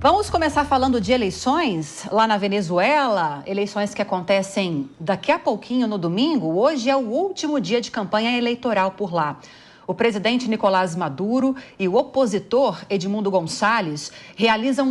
Vamos começar falando de eleições lá na Venezuela, eleições que acontecem daqui a pouquinho no domingo. Hoje é o último dia de campanha eleitoral por lá. O presidente Nicolás Maduro e o opositor Edmundo Gonçalves realizam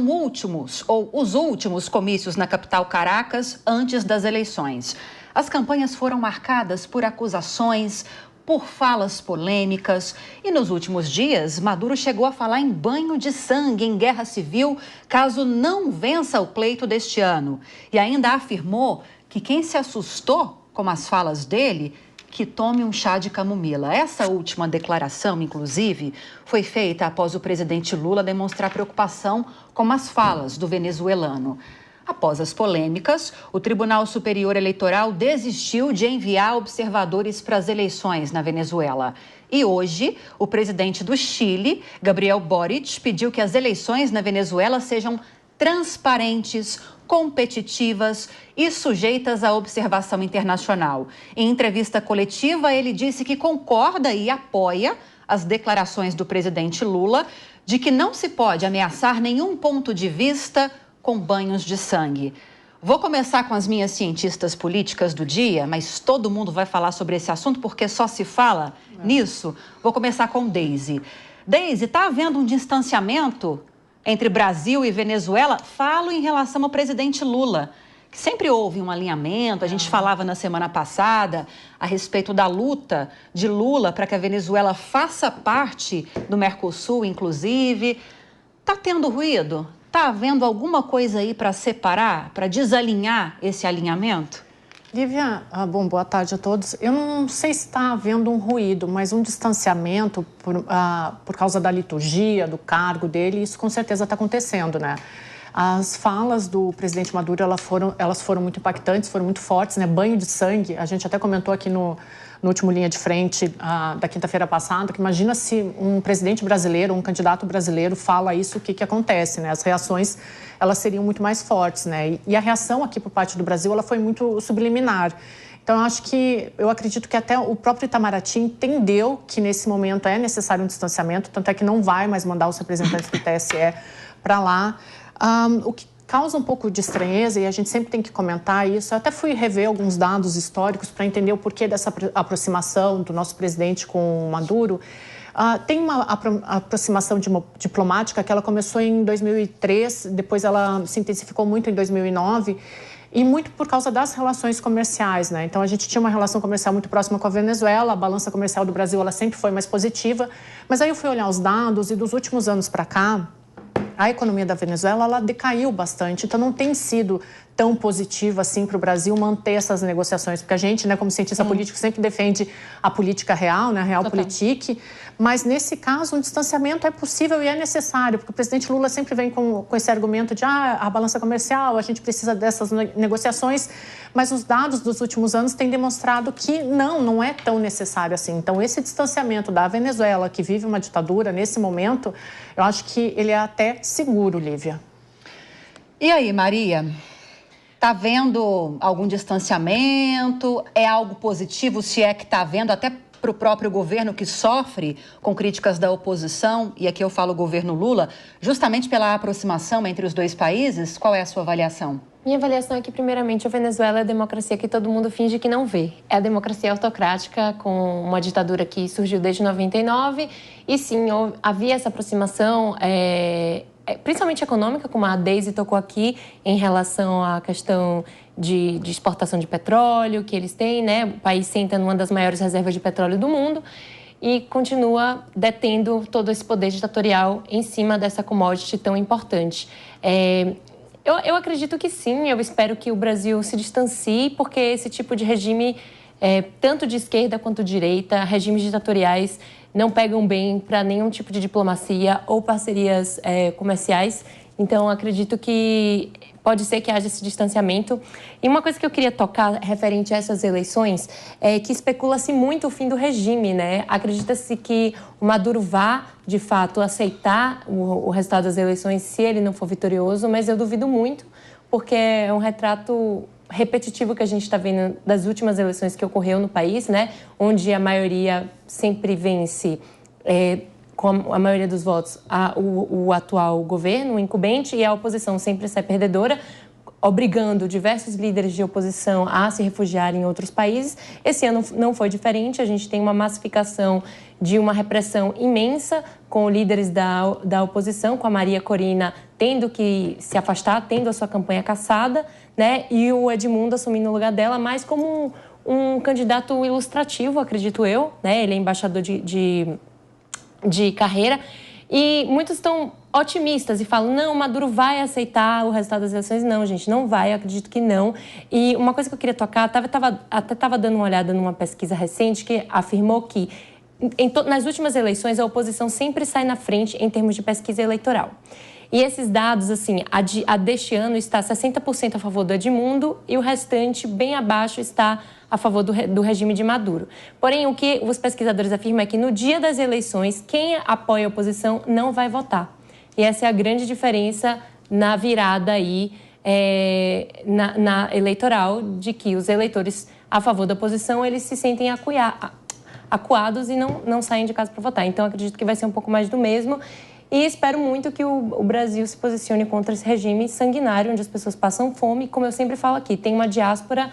os últimos comícios na capital Caracas antes das eleições. As campanhas foram marcadas por acusações, por falas polêmicas. E nos últimos dias, Maduro chegou a falar em banho de sangue, em guerra civil, caso não vença o pleito deste ano. E ainda afirmou que quem se assustou com as falas dele, que tome um chá de camomila. Essa última declaração, inclusive, foi feita após o presidente Lula demonstrar preocupação com as falas do venezuelano. Após as polêmicas, o Tribunal Superior Eleitoral desistiu de enviar observadores para as eleições na Venezuela. E hoje, o presidente do Chile, Gabriel Boric, pediu que as eleições na Venezuela sejam transparentes, competitivas e sujeitas à observação internacional. Em entrevista coletiva, ele disse que concorda e apoia as declarações do presidente Lula de que não se pode ameaçar nenhum ponto de vista com banhos de sangue. Vou começar com as minhas cientistas políticas do dia, mas todo mundo vai falar sobre esse assunto porque só se fala nisso. Vou começar com Deise. Deise, está havendo um distanciamento entre Brasil e Venezuela? Falo em relação ao presidente Lula, que sempre houve um alinhamento. A gente falava na semana passada a respeito da luta de Lula para que a Venezuela faça parte do Mercosul, inclusive. Está tendo ruído? Está havendo alguma coisa aí para separar, para desalinhar esse alinhamento? Lívia, boa tarde a todos. Eu não sei se está havendo um ruído, mas um distanciamento por causa da liturgia, do cargo dele, isso com certeza está acontecendo, né? As falas do presidente Maduro, elas foram muito impactantes, foram muito fortes, né? Banho de sangue. A gente até comentou aqui no último Linha de Frente da quinta-feira passada, que imagina se um presidente brasileiro, um candidato brasileiro fala isso, o que acontece, né? As reações, elas seriam muito mais fortes, né? E a reação aqui por parte do Brasil, ela foi muito subliminar. Então, eu acredito que até o próprio Itamaraty entendeu que nesse momento é necessário um distanciamento, tanto é que não vai mais mandar os representantes do TSE para lá. O que causa um pouco de estranheza, e a gente sempre tem que comentar isso. Eu até fui rever alguns dados históricos para entender o porquê dessa aproximação do nosso presidente com o Maduro. Tem uma aproximação diplomática que ela começou em 2003, depois ela se intensificou muito em 2009, e muito por causa das relações comerciais, né? Então, a gente tinha uma relação comercial muito próxima com a Venezuela, a balança comercial do Brasil ela sempre foi mais positiva, mas aí eu fui olhar os dados e dos últimos anos para cá, a economia da Venezuela ela decaiu bastante, então não tem sido tão positivo assim para o Brasil manter essas negociações, porque a gente, né, como cientista político, sempre defende a política real, né, a realpolitik, mas nesse caso um distanciamento é possível e é necessário, porque o presidente Lula sempre vem com esse argumento de a balança comercial, a gente precisa dessas negociações, mas os dados dos últimos anos têm demonstrado que não é tão necessário assim. Então, esse distanciamento da Venezuela, que vive uma ditadura nesse momento, eu acho que ele é até seguro, Lívia. E aí, Maria? Está havendo algum distanciamento? É algo positivo, se é que está havendo, até para o próprio governo que sofre com críticas da oposição, e aqui eu falo governo Lula, justamente pela aproximação entre os dois países? Qual é a sua avaliação? Minha avaliação é que, primeiramente, a Venezuela é a democracia que todo mundo finge que não vê. É a democracia autocrática, com uma ditadura que surgiu desde 99, e sim, havia essa aproximação, principalmente econômica, como a Deise tocou aqui, em relação à questão de exportação de petróleo que eles têm, né? O país senta numa das maiores reservas de petróleo do mundo e continua detendo todo esse poder ditatorial em cima dessa commodity tão importante. Eu acredito que sim, eu espero que o Brasil se distancie, porque esse tipo de regime, tanto de esquerda quanto de direita, regimes ditatoriais, não pegam bem para nenhum tipo de diplomacia ou parcerias comerciais. Então, acredito que pode ser que haja esse distanciamento. E uma coisa que eu queria tocar referente a essas eleições é que especula-se muito o fim do regime, né? Acredita-se que o Maduro vá, de fato, aceitar o resultado das eleições se ele não for vitorioso, mas eu duvido muito, porque é um retrato repetitivo que a gente está vendo das últimas eleições que ocorreu no país, né? Onde a maioria sempre vence com a maioria dos votos, o atual governo, o incumbente, e a oposição sempre sai perdedora, obrigando diversos líderes de oposição a se refugiarem em outros países. Esse ano não foi diferente, a gente tem uma massificação de uma repressão imensa com líderes da oposição, com a Maria Corina tendo que se afastar, tendo a sua campanha cassada, né? E o Edmundo assumindo o lugar dela, mais como um candidato ilustrativo, acredito eu, né? Ele é embaixador de carreira. E muitos estão otimistas e falam, não, Maduro vai aceitar o resultado das eleições. Não, gente, não vai, eu acredito que não. E uma coisa que eu queria tocar, até estava dando uma olhada numa pesquisa recente que afirmou que nas últimas eleições a oposição sempre sai na frente em termos de pesquisa eleitoral. E esses dados, assim, a deste ano está 60% a favor do Edmundo e o restante, bem abaixo, está a favor do regime de Maduro. Porém, o que os pesquisadores afirmam é que no dia das eleições, quem apoia a oposição não vai votar. E essa é a grande diferença na virada aí, na eleitoral, de que os eleitores a favor da oposição, eles se sentem acuados e não saem de casa para votar. Então, acredito que vai ser um pouco mais do mesmo. E espero muito que o Brasil se posicione contra esse regime sanguinário, onde as pessoas passam fome. Como eu sempre falo aqui, tem uma diáspora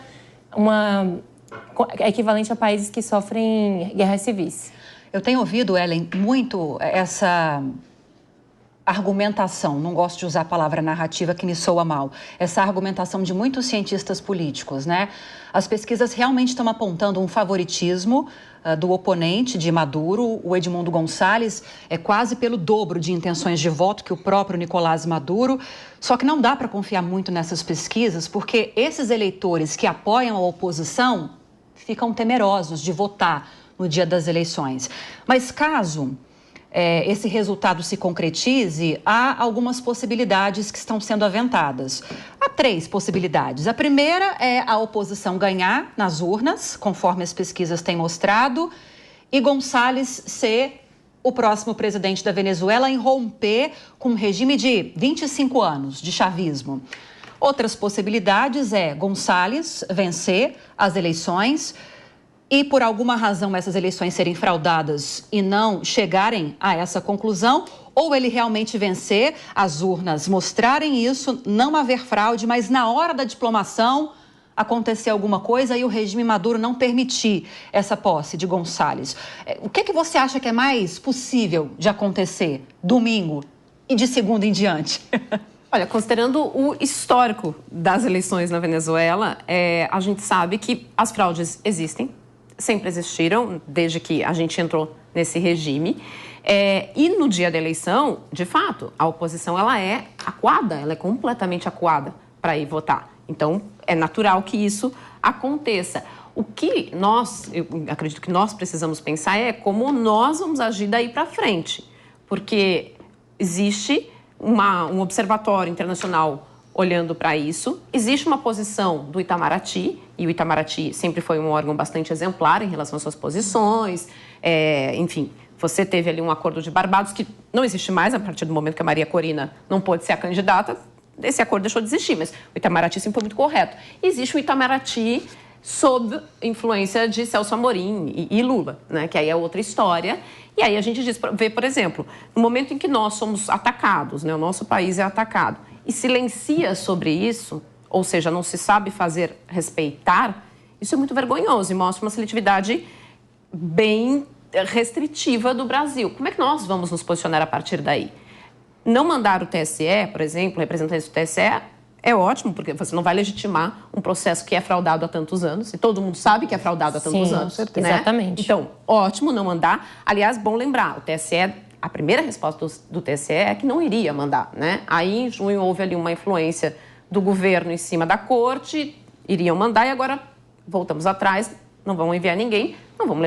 equivalente a países que sofrem guerras civis. Eu tenho ouvido, Ellen, muito essa argumentação, não gosto de usar a palavra narrativa que me soa mal, essa argumentação de muitos cientistas políticos, né? As pesquisas realmente estão apontando um favoritismo do oponente de Maduro, o Edmundo Gonçalves, é quase pelo dobro de intenções de voto que o próprio Nicolás Maduro. Só que não dá para confiar muito nessas pesquisas, porque esses eleitores que apoiam a oposição ficam temerosos de votar no dia das eleições. Mas caso esse resultado se concretize, há algumas possibilidades que estão sendo aventadas. Há 3 possibilidades. A primeira é a oposição ganhar nas urnas, conforme as pesquisas têm mostrado, e Gonçalves ser o próximo presidente da Venezuela em romper com um regime de 25 anos de chavismo. Outras possibilidades é Gonçalves vencer as eleições e, por alguma razão, essas eleições serem fraudadas e não chegarem a essa conclusão, ou ele realmente vencer, as urnas mostrarem isso, não haver fraude, mas na hora da diplomação acontecer alguma coisa e o regime Maduro não permitir essa posse de Gonçalves. O que você acha que é mais possível de acontecer domingo e de segunda em diante? Olha, considerando o histórico das eleições na Venezuela, a gente sabe que as fraudes existem, sempre existiram, desde que a gente entrou nesse regime. E no dia da eleição, de fato, a oposição ela é acuada, ela é completamente acuada para ir votar. Então, é natural que isso aconteça. O que eu acredito que nós precisamos pensar é como nós vamos agir daí para frente. Porque existe um observatório internacional olhando para isso. Existe uma posição do Itamaraty, e o Itamaraty sempre foi um órgão bastante exemplar em relação às suas posições. Enfim, você teve ali um acordo de Barbados que não existe mais a partir do momento que a Maria Corina não pôde ser a candidata. Esse acordo deixou de existir, mas o Itamaraty sempre foi muito correto. Existe o Itamaraty sob influência de Celso Amorim e Lula, né? Que aí é outra história. E aí a gente vê, por exemplo, no momento em que nós somos atacados, né? O nosso país é atacado, e silencia sobre isso, ou seja, não se sabe fazer respeitar, isso é muito vergonhoso e mostra uma seletividade bem restritiva do Brasil. Como é que nós vamos nos posicionar a partir daí? Não mandar o TSE, por exemplo, representantes do TSE, é ótimo, porque você não vai legitimar um processo que é fraudado há tantos anos, e todo mundo sabe que é fraudado há tantos anos. Sim, né? Exatamente. Então, ótimo não mandar. Aliás, bom lembrar, o TSE, a primeira resposta do TSE é que não iria mandar, né? Aí, em junho, houve ali uma influência do governo em cima da corte, iriam mandar, e agora voltamos atrás, não vão enviar ninguém, não vamos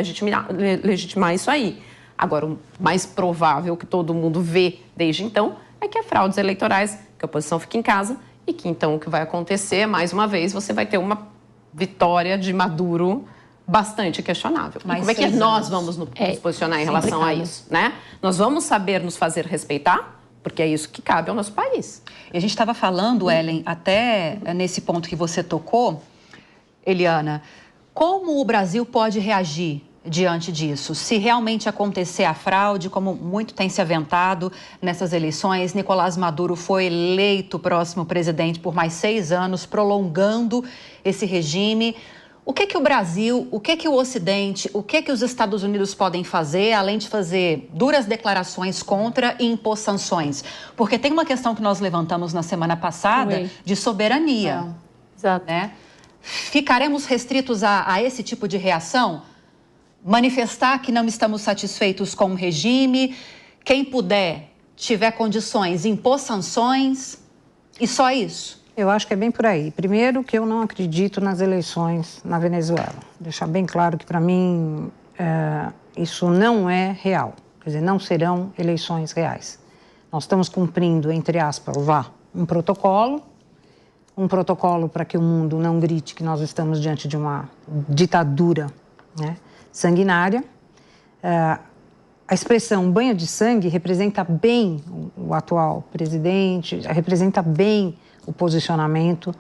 legitimar isso aí. Agora, o mais provável que todo mundo vê desde então é que há fraudes eleitorais, que a oposição fique em casa e que então o que vai acontecer, mais uma vez, você vai ter uma vitória de Maduro bastante questionável. Mas como é que nós vamos nos posicionar em relação a isso, né? Nós vamos saber nos fazer respeitar, porque é isso que cabe ao nosso país. E a gente estava falando, Ellen, até nesse ponto que você tocou, Eliana, como o Brasil pode reagir diante disso? Se realmente acontecer a fraude, como muito tem se aventado nessas eleições, Nicolás Maduro foi eleito próximo presidente por mais 6 anos, prolongando esse regime. O que o Brasil, o que o Ocidente, o que os Estados Unidos podem fazer, além de fazer duras declarações contra e impor sanções? Porque tem uma questão que nós levantamos na semana passada de soberania. Exato. Né? Ficaremos restritos a esse tipo de reação? Manifestar que não estamos satisfeitos com o regime, quem puder, tiver condições, impor sanções e só isso? Eu acho que é bem por aí. Primeiro, que eu não acredito nas eleições na Venezuela. Deixar bem claro que, para mim, isso não é real. Quer dizer, não serão eleições reais. Nós estamos cumprindo, entre aspas, um protocolo para que o mundo não grite que nós estamos diante de uma ditadura, né, sanguinária. A expressão banho de sangue representa bem o atual presidente, representa bem o posicionamento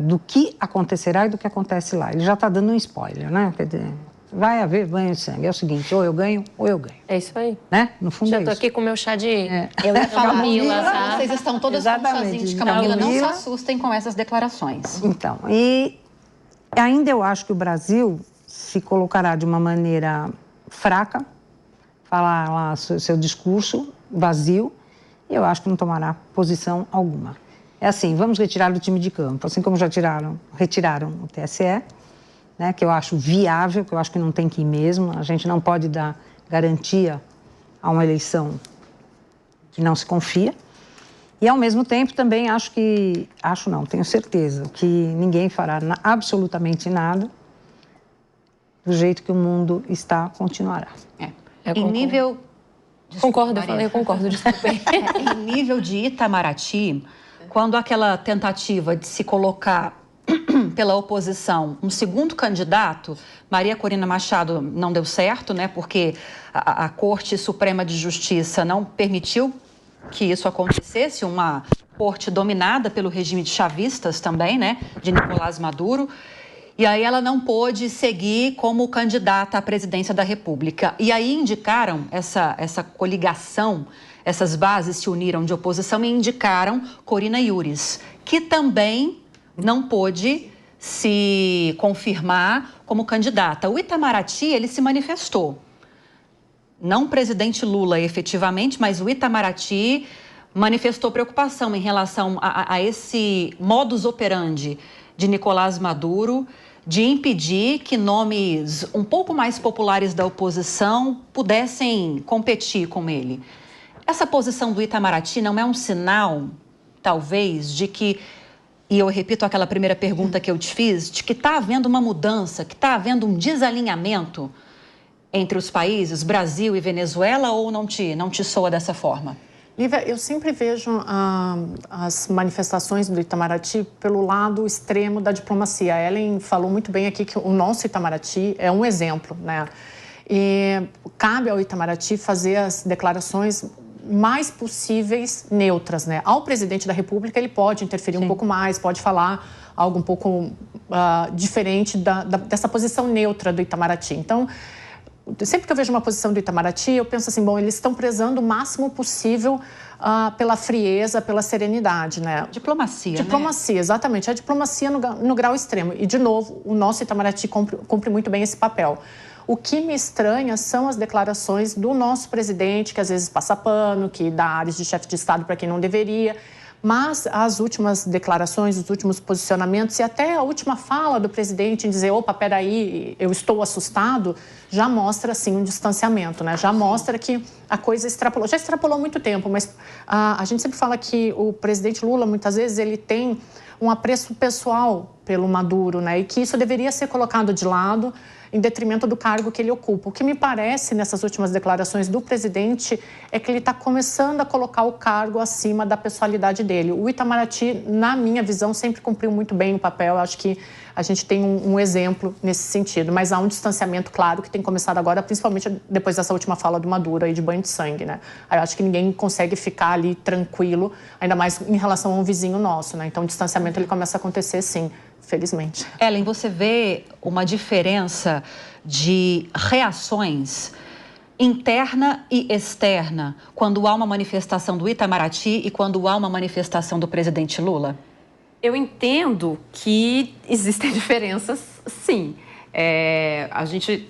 do que acontecerá e do que acontece lá. Ele já está dando um spoiler, né? Quer dizer, vai haver banho de sangue. É o seguinte, ou eu ganho, ou eu ganho. É isso aí. Né? No fundo já é tô isso. aqui com o meu chá de Eu ia falar, Camila, tá? Vocês estão todas com chazinho de Camila. Não se assustem com essas declarações. Então, e ainda eu acho que o Brasil se colocará de uma maneira fraca, falar lá seu discurso vazio, e eu acho que não tomará posição alguma. É assim, vamos retirar o time de campo, assim como já retiraram o TSE, né, que eu acho viável, que eu acho que não tem que ir mesmo. A gente não pode dar garantia a uma eleição que não se confia. E, ao mesmo tempo, também tenho certeza que ninguém fará absolutamente nada do jeito que o mundo está, continuará. Em nível... Desculpa, eu concordo, desculpa. Em nível de Itamaraty, quando aquela tentativa de se colocar pela oposição um segundo candidato, Maria Corina Machado, não deu certo, né? Porque a Corte Suprema de Justiça não permitiu que isso acontecesse, uma corte dominada pelo regime de chavistas também, né? De Nicolás Maduro. E aí ela não pôde seguir como candidata à presidência da República. E aí indicaram essa coligação, essas bases se uniram de oposição e indicaram Corina Yuris, que também não pôde se confirmar como candidata. O Itamaraty, ele se manifestou. Não o presidente Lula, efetivamente, mas o Itamaraty manifestou preocupação em relação a esse modus operandi de Nicolás Maduro, de impedir que nomes um pouco mais populares da oposição pudessem competir com ele. Essa posição do Itamaraty não é um sinal, talvez, de que, e eu repito aquela primeira pergunta que eu te fiz, de que está havendo uma mudança, que está havendo um desalinhamento entre os países, Brasil e Venezuela, ou não te soa dessa forma? Lívia, eu sempre vejo as manifestações do Itamaraty pelo lado extremo da diplomacia. A Ellen falou muito bem aqui que o nosso Itamaraty é um exemplo, né? E cabe ao Itamaraty fazer as declarações mais possíveis neutras, né? Ao presidente da República, ele pode interferir um pouco mais, pode falar algo um pouco diferente dessa posição neutra do Itamaraty. Então, sempre que eu vejo uma posição do Itamaraty, eu penso assim, bom, eles estão prezando o máximo possível pela frieza, pela serenidade, né? Diplomacia, Diplomacia, né? Exatamente. A diplomacia no grau extremo. E, de novo, o nosso Itamaraty cumpre muito bem esse papel. O que me estranha são as declarações do nosso presidente, que às vezes passa pano, que dá áreas de chefe de Estado para quem não deveria. Mas as últimas declarações, os últimos posicionamentos e até a última fala do presidente em dizer, opa, peraí, eu estou assustado, já mostra, sim, um distanciamento, né? Já mostra que a coisa extrapolou. Já extrapolou há muito tempo, mas a gente sempre fala que o presidente Lula, muitas vezes, ele tem um apreço pessoal pelo Maduro, né? E que isso deveria ser colocado de lado em detrimento do cargo que ele ocupa. O que me parece nessas últimas declarações do presidente é que ele está começando a colocar o cargo acima da pessoalidade dele. O Itamaraty, na minha visão, sempre cumpriu muito bem o papel. Eu acho que a gente tem um exemplo nesse sentido, mas há um distanciamento claro que tem começado agora, principalmente depois dessa última fala do Maduro aí de banho de sangue, né? Aí eu acho que ninguém consegue ficar ali tranquilo, ainda mais em relação a um vizinho nosso, né? Então o distanciamento ele começa a acontecer, sim. felizmente. Ellen, você vê uma diferença de reações interna e externa quando há uma manifestação do Itamaraty e quando há uma manifestação do presidente Lula? Eu entendo que existem diferenças, sim. A gente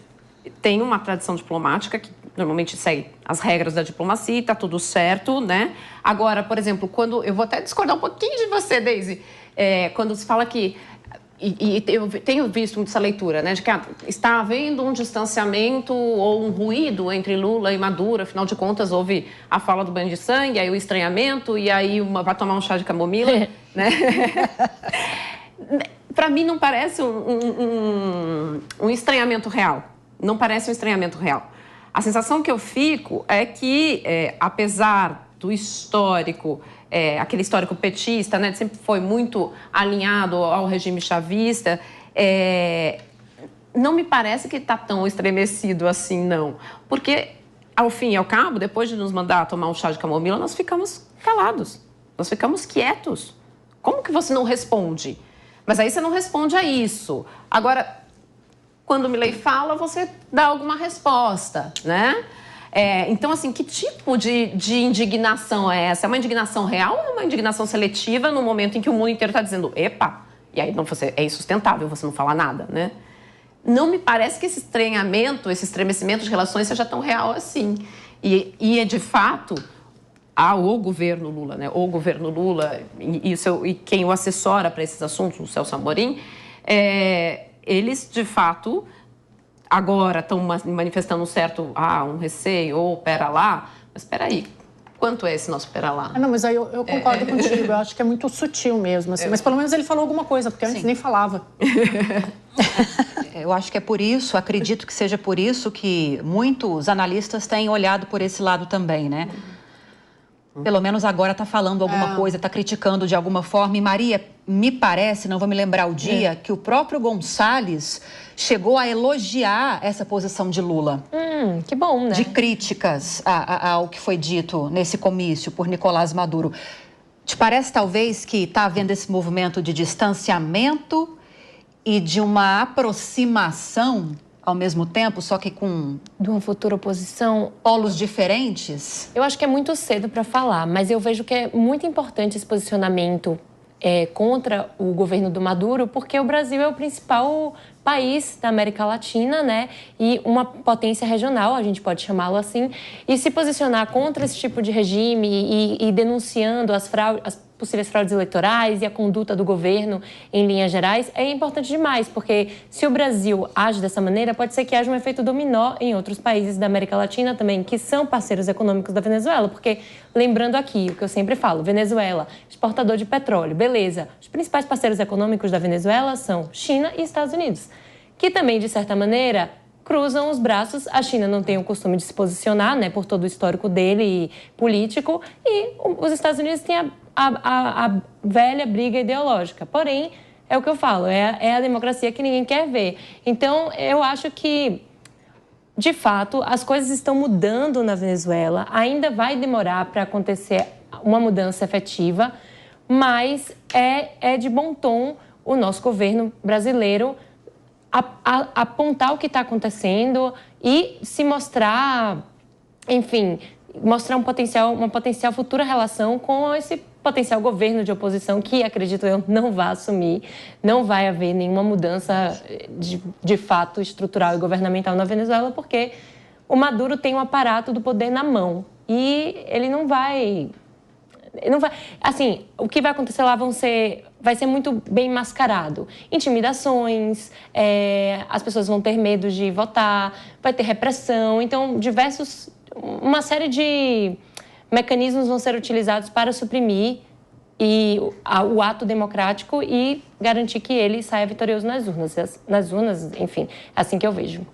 tem uma tradição diplomática que normalmente segue as regras da diplomacia e está tudo certo, né? Agora, por exemplo, quando... Eu vou até discordar um pouquinho de você, Daisy. Quando se fala que... E eu tenho visto muito essa leitura, né? De que está havendo um distanciamento ou um ruído entre Lula e Maduro. Afinal de contas, houve a fala do banho de sangue, aí o estranhamento, e aí vai tomar um chá de camomila, né? Para mim, não parece um estranhamento real. Não parece um estranhamento real. A sensação que eu fico é que, apesar do histórico, aquele histórico petista, né, sempre foi muito alinhado ao regime chavista, não me parece que está tão estremecido assim, não. Porque, ao fim e ao cabo, depois de nos mandar tomar um chá de camomila, nós ficamos calados, nós ficamos quietos. Como que você não responde? Mas aí você não responde a isso. Agora, quando o Milei fala, você dá alguma resposta, né? Então, assim, que tipo de indignação é essa? É uma indignação real ou é uma indignação seletiva no momento em que o mundo inteiro está dizendo epa, e aí é insustentável você não falar nada, né? Não me parece que esse estranhamento, esse estremecimento de relações seja tão real assim. E de fato, o governo Lula, né? O governo Lula e quem o assessora para esses assuntos, o Celso Amorim, eles, de fato, agora estão manifestando um receio, ou pera lá, mas espera aí, quanto é esse nosso pera lá? Não, mas aí eu concordo contigo, eu acho que é muito sutil mesmo, assim, mas pelo menos ele falou alguma coisa, porque antes nem falava. Eu acho que é por isso, acredito que seja por isso que muitos analistas têm olhado por esse lado também, né? Pelo menos agora está falando alguma coisa, está criticando de alguma forma. E Maria, me parece, não vou me lembrar o dia, que o próprio Gonçalves chegou a elogiar essa posição de Lula. Que bom, né? De críticas ao que foi dito nesse comício por Nicolás Maduro. Te parece, talvez, que está havendo esse movimento de distanciamento e de uma aproximação ao mesmo tempo, só que com... De uma futura oposição... Polos diferentes? Eu acho que é muito cedo para falar, mas eu vejo que é muito importante esse posicionamento contra o governo do Maduro, porque o Brasil é o principal país da América Latina, né? E uma potência regional, a gente pode chamá-lo assim, e se posicionar contra esse tipo de regime e denunciando as possíveis fraudes eleitorais e a conduta do governo em linhas gerais é importante demais, porque se o Brasil age dessa maneira, pode ser que haja um efeito dominó em outros países da América Latina também, que são parceiros econômicos da Venezuela, porque, lembrando aqui o que eu sempre falo, Venezuela, exportador de petróleo, beleza, os principais parceiros econômicos da Venezuela são China e Estados Unidos, que também, de certa maneira, cruzam os braços. A China não tem o costume de se posicionar, né, por todo o histórico dele político, e os Estados Unidos têm a velha briga ideológica. Porém, é o que eu falo, é a democracia que ninguém quer ver. Então, eu acho que, de fato, as coisas estão mudando na Venezuela. Ainda vai demorar para acontecer uma mudança efetiva, mas é de bom tom o nosso governo brasileiro apontar o que está acontecendo e se mostrar, enfim, mostrar uma potencial futura relação com esse potencial governo de oposição que, acredito eu, não vai assumir, não vai haver nenhuma mudança de fato estrutural e governamental na Venezuela, porque o Maduro tem um aparato do poder na mão e ele não vai... Assim, o que vai acontecer lá vai ser muito bem mascarado. Intimidações, as pessoas vão ter medo de votar, vai ter repressão. Então, uma série de mecanismos vão ser utilizados para suprimir o ato democrático e garantir que ele saia vitorioso nas urnas. Enfim, é assim que eu vejo.